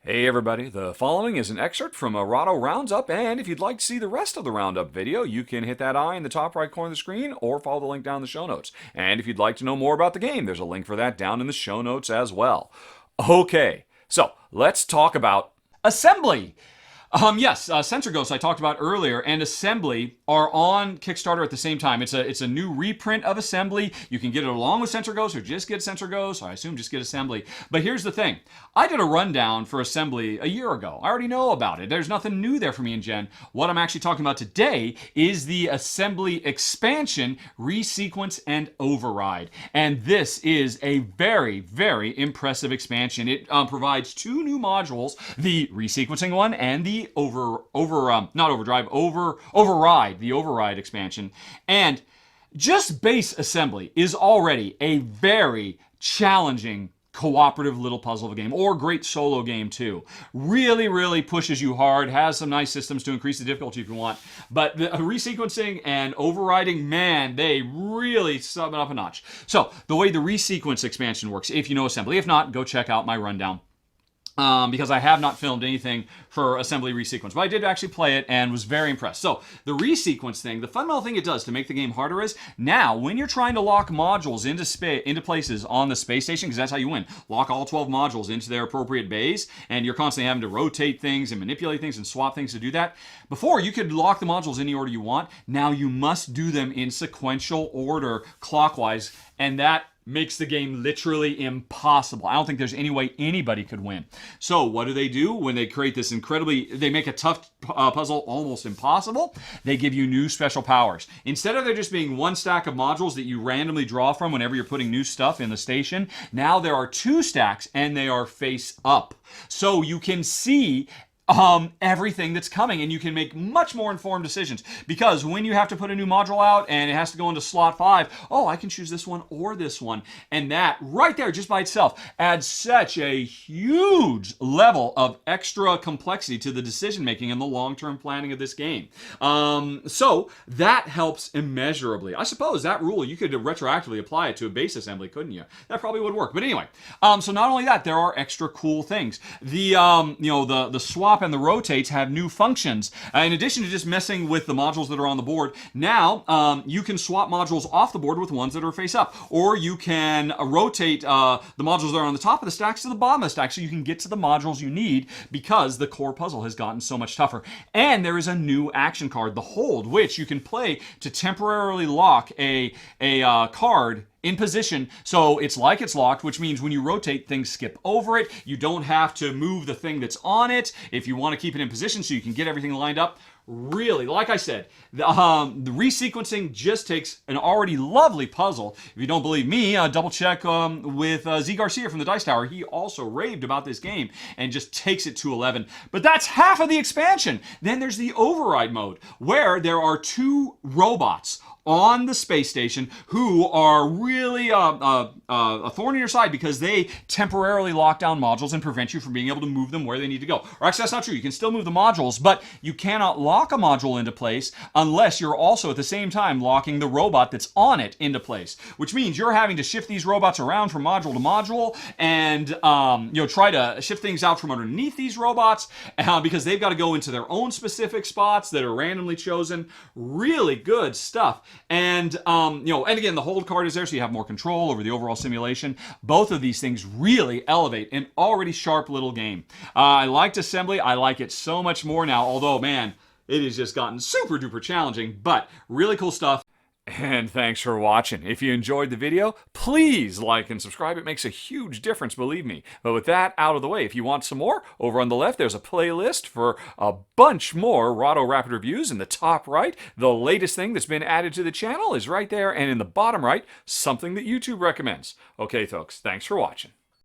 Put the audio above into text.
Hey everybody, the following is an excerpt from a Rahdo Roundup, and if you'd like to see the rest of the Roundup video, you can hit that eye in the top right corner of the screen or follow the link down in the show notes. And if you'd like to know more about the game, there's a link for that down in the show notes as well. Okay, so let's talk about assembly. Yes, Sensor Ghost I talked about earlier and Assembly are on Kickstarter at the same time. It's a new reprint of Assembly. You can get it along with Sensor Ghost or just get Sensor Ghost, or I assume just get Assembly. But here's the thing. I did a rundown for Assembly a year ago. I already know about it. There's nothing new there for me and Jen. What I'm actually talking about today is the Assembly expansion, Resequence and Override. And this is a very, very impressive expansion. It provides two new modules, the resequencing one and the override, the override expansion. And just base assembly is already a very challenging cooperative little puzzle of a game, or great solo game too. Really pushes you hard, has some nice systems to increase the difficulty if you want, but the resequencing and overriding, man, they really sub it up a notch. So the way the resequence expansion works, if you know assembly, if not, go check out my rundown. Because I have not filmed anything for Assembly Resequence, but I did actually play it and was very impressed. So the resequence thing, the fundamental thing it does to make the game harder is, now when you're trying to lock modules into places on the space station, because that's how you win, lock all 12 modules into their appropriate bays, and you're constantly having to rotate things and manipulate things and swap things to do that. Before, you could lock the modules any order you want. Now you must do them in sequential order, clockwise, and that makes the game literally impossible. I don't think there's any way anybody could win. So what do? When they create this they make a tough puzzle almost impossible, they give you new special powers. Instead of there just being one stack of modules that you randomly draw from whenever you're putting new stuff in the station, now there are two stacks and they are face up. So you can see everything that's coming, and you can make much more informed decisions, because when you have to put a new module out and it has to go into slot 5, oh, I can choose this one or this one, and that right there just by itself adds such a huge level of extra complexity to the decision making and the long-term planning of this game. So that helps immeasurably. I suppose that rule you could retroactively apply it to a base assembly, couldn't you? That probably would work. But anyway, so not only that, there are extra cool things. The swap and the rotates have new functions. In addition to just messing with the modules that are on the board, now you can swap modules off the board with ones that are face up, or you can rotate the modules that are on the top of the stacks to the bottom of the stack, so you can get to the modules you need, because the core puzzle has gotten so much tougher. And there is a new action card, the Hold, which you can play to temporarily lock a card in position, so it's like it's locked, which means when you rotate, things skip over it. You don't have to move the thing that's on it if you want to keep it in position, so you can get everything lined up. Really, like I said, the resequencing just takes an already lovely puzzle. If you don't believe me, double check with Z Garcia from the Dice Tower. He also raved about this game and just takes it to 11. But that's half of the expansion. Then there's the override mode, where there are two robots on the space station who are really a thorn in your side, because they temporarily lock down modules and prevent you from being able to move them where they need to go. Or actually, that's not true. You can still move the modules, but you cannot lock a module into place unless you're also at the same time locking the robot that's on it into place, which means you're having to shift these robots around from module to module and try to shift things out from underneath these robots because they've got to go into their own specific spots that are randomly chosen. Really good stuff. And and again, the Hold card is there, so you have more control over the overall simulation. Both of these things really elevate an already sharp little game. I liked Assembly. I like it so much more now, although, man, it has just gotten super duper challenging, but really cool stuff. And thanks for watching. If you enjoyed the video, please like and subscribe. It makes a huge difference, believe me. But with that out of the way, if you want some more, over on the left, there's a playlist for a bunch more Rahdo Rapid reviews. In the top right, the latest thing that's been added to the channel is right there. And in the bottom right, something that YouTube recommends. Okay, folks, thanks for watching.